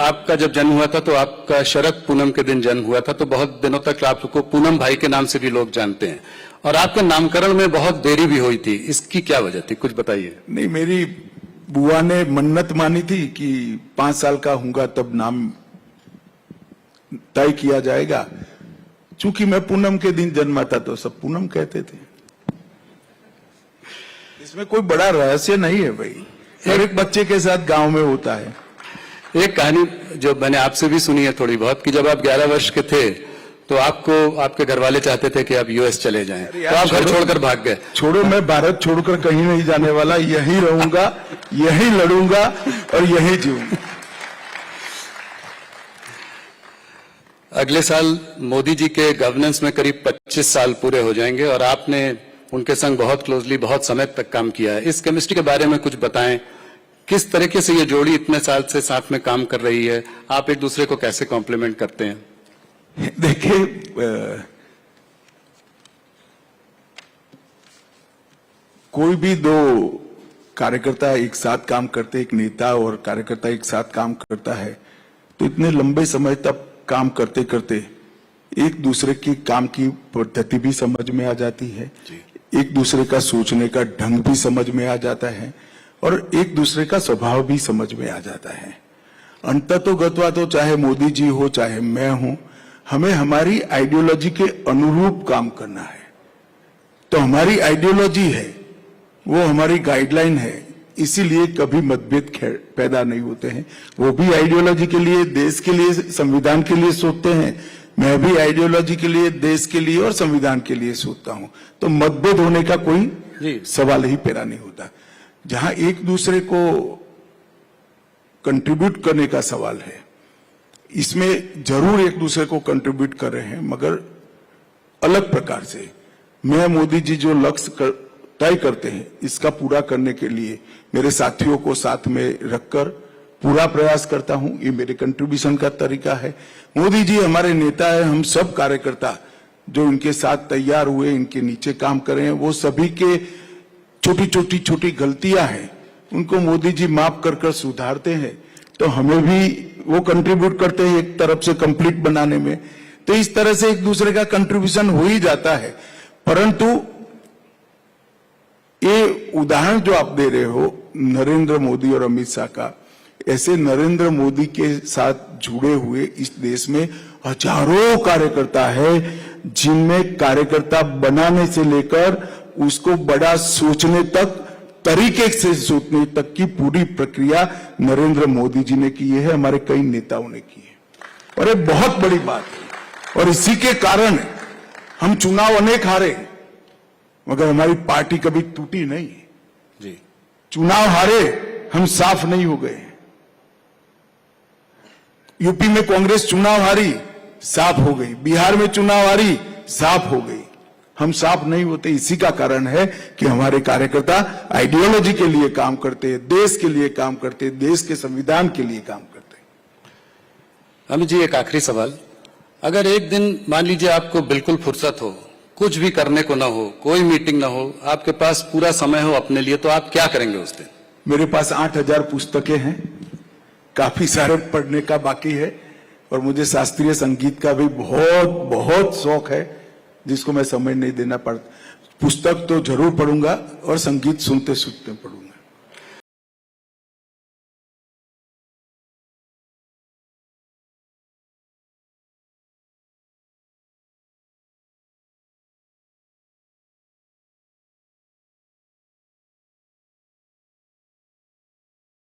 आपका जब जन्म हुआ था तो आपका शरद पूनम के दिन जन्म हुआ था, तो बहुत दिनों तक आपको पूनम भाई के नाम से भी लोग जानते हैं, और आपके नामकरण में बहुत देरी भी हुई थी। इसकी क्या वजह थी, कुछ बताइए। नहीं, मेरी बुआ ने मन्नत मानी थी कि 5 साल का होऊंगा तब नाम तय किया जाएगा। चूंकि मैं पूनम के दिन जन्मा था तो सब पूनम कहते थे। इसमें कोई बड़ा रहस्य नहीं है भाई, हर एक बच्चे के साथ गांव में होता है। एक कहानी जो मैंने आपसे भी सुनी है थोड़ी बहुत, कि जब आप 11 वर्ष के थे तो आपको आपके घर वाले चाहते थे कि आप यूएस चले जाएं, तो आप घर छोड़कर भाग गए। छोड़ो, मैं भारत छोड़कर कहीं नहीं जाने वाला, यहीं रहूंगा, यहीं लड़ूंगा और यहीं जीऊंगा। अगले साल मोदी जी के गवर्नेंस में करीब 25 साल पूरे हो जाएंगे, और आपने उनके संग बहुत क्लोजली बहुत समय तक काम किया है। इस केमिस्ट्री के बारे में कुछ बताएं, किस तरीके से ये जोड़ी इतने साल से साथ में काम कर रही है, आप एक दूसरे को कैसे कॉम्प्लीमेंट करते हैं? देखिए, कोई भी दो कार्यकर्ता एक साथ काम करते, एक नेता और कार्यकर्ता एक साथ काम करता है, तो इतने लंबे समय तक काम करते करते एक दूसरे की काम की पद्धति भी समझ में आ जाती है, एक दूसरे का सोचने का ढंग भी समझ में आ जाता है, और एक दूसरे का स्वभाव भी समझ में आ जाता है। अंततोगत्वा तो चाहे मोदी जी हो चाहे मैं हूं, हमें हमारी आइडियोलॉजी के अनुरूप काम करना है। तो हमारी आइडियोलॉजी है, वो हमारी गाइडलाइन है, इसीलिए कभी मतभेद पैदा नहीं होते हैं। वो भी आइडियोलॉजी के लिए, देश के लिए, संविधान के लिए सोचते हैं, मैं भी आइडियोलॉजी के लिए, देश के लिए और संविधान के लिए सोचता हूं। तो मतभेद होने का कोई सवाल ही पैदा नहीं होता। जहां एक दूसरे को कंट्रीब्यूट करने का सवाल है, इसमें जरूर एक दूसरे को कंट्रीब्यूट कर रहे हैं, मगर अलग प्रकार से। मैं मोदी जी जो लक्ष्य तय करते हैं, इसका पूरा करने के लिए मेरे साथियों को साथ में रखकर पूरा प्रयास करता हूं। ये मेरे कंट्रीब्यूशन का तरीका है। मोदी जी हमारे नेता है, हम सब कार्यकर्ता जो इनके साथ तैयार हुए, इनके नीचे काम कर रहे हैं, वो सभी के छोटी गलतियां हैं, उनको मोदी जी माफ कर सुधारते हैं। तो हमें भी वो कंट्रीब्यूट करते हैं एक तरफ से कंप्लीट बनाने में। तो इस तरह से एक दूसरे का कंट्रीब्यूशन हो ही जाता है। परंतु ये उदाहरण जो आप दे रहे हो नरेंद्र मोदी और अमित शाह का, ऐसे नरेंद्र मोदी के साथ जुड़े हुए इस देश में हजारों कार्यकर्ता है, जिनमें कार्यकर्ता बनाने से लेकर उसको बड़ा सोचने तक, तरीके से सोचने तक की पूरी प्रक्रिया नरेंद्र मोदी जी ने की है, हमारे कई नेताओं ने की है, और ये बहुत बड़ी बात है। और इसी के कारण हम चुनाव अनेक हारे, मगर हमारी पार्टी कभी टूटी नहीं जी। चुनाव हारे, हम साफ नहीं हो गए। यूपी में कांग्रेस चुनाव हारी, साफ हो गई। बिहार में चुनाव हारी, साफ हो गई। हम साफ नहीं होते, इसी का कारण है कि हमारे कार्यकर्ता आइडियोलॉजी के लिए काम करते हैं, देश के लिए काम करते हैं, देश के संविधान के लिए काम करते हैं। अमित जी, एक आखिरी सवाल, अगर एक दिन मान लीजिए आपको बिल्कुल फुर्सत हो, कुछ भी करने को ना हो, कोई मीटिंग ना हो, आपके पास पूरा समय हो अपने लिए, तो आप क्या करेंगे उस दिन? मेरे पास 8000 पुस्तकें हैं, काफी सारे पढ़ने का बाकी है, और मुझे शास्त्रीय संगीत का भी बहुत शौक है, जिसको मैं समय नहीं देना पड़ता। पुस्तक तो जरूर पढ़ूंगा और संगीत सुनते सुनते पढ़ूंगा।